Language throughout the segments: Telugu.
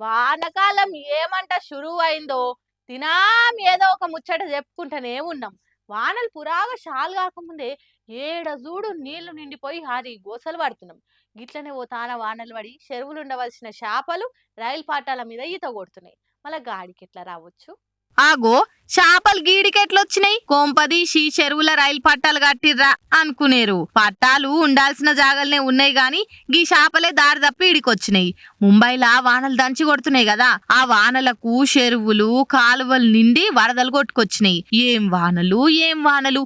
వానకాలం ఏమంట షురువు అయిందో తినాం ఏదో ఒక ముచ్చట చెప్పుకుంటూనే ఉన్నాం. వానలు పురాగా షాలు కాకముందే ఏడ చూడు నీళ్లు నిండిపోయి హారి గోసలు పడుతున్నాం. గిట్లనే ఓ తాన వానలు పడి చెరువులు ఉండవలసిన చేపలు రైలు పాటాల మీద ఈత కొడుతున్నాయి. మళ్ళా గాడికి ఎట్లా రావచ్చు? ఆగో చేపలు గీడికెట్లొచ్చినాయి? కొంపదీసి చెరువుల రైలు పట్టాలు కట్టిర్రా అనుకునేరు. పట్టాలు ఉండాల్సిన జాగల్నే ఉన్నాయి గాని గీ చేపలే దారి తప్పి ఈడికొచ్చినాయి. ముంబైలా వానలు దంచి కొడుతున్నాయి కదా, ఆ వానలకు చెరువులు కాలువలు నిండి వరదలు కొట్టుకొచ్చినాయి. ఏం వానలు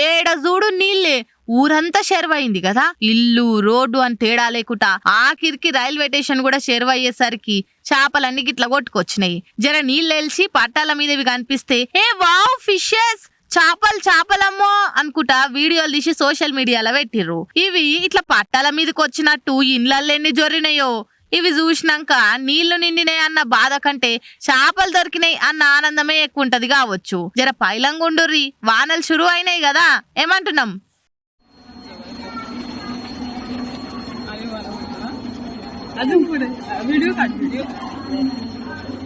ఏడ చూడు నీళ్లే. ఊరంతా చెరువైంది కదా, ఇల్లు రోడ్డు అని తేడా లేకుండా ఆఖరికి రైల్వే స్టేషన్ కూడా చెరువయ్యేసరికి చేపలన్నీ గిట్లా కొట్టుకొచ్చినాయి. జర నీళ్ళెల్సి పట్టాల మీదవి కనిపిస్తే ఏ వావ్ ఫిషెస్ చేపలమ్మో అనుకుంటా వీడియోలు తీసి సోషల్ మీడియాలో పెట్టిర్రు. ఇవి ఇట్లా పట్టాల మీదకి వచ్చినట్టు ఇండ్లల్లో ఎన్ని జొరినాయో. ఇవి చూసినాక నీళ్లు నిండినాయి అన్న బాధ కంటే చేపలు దొరికినాయి అన్న ఆనందమే ఎక్కువ ఉంటది కావచ్చు. జర పైలంగుండుర్రి, వానలు షురు అయినాయి కదా, ఏమంటున్నాం?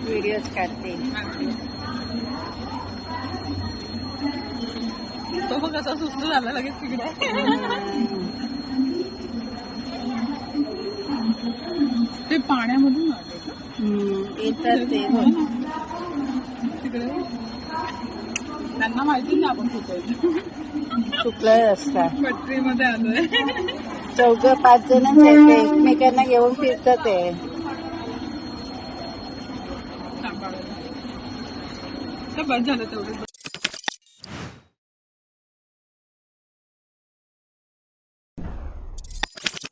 वीडियोस करते तो मग कसा सुस्त झाला लगेच तिकडे. ते पाण्यामधून येतात ते तिकडे त्यांना माहिती नाही आपण कुठे चुकलं असतात. पटरीमध्ये आलोय. 4-5 जणच आहेत, एकमेकांना घेऊन फिरतात ते. बस झालं तेवढं.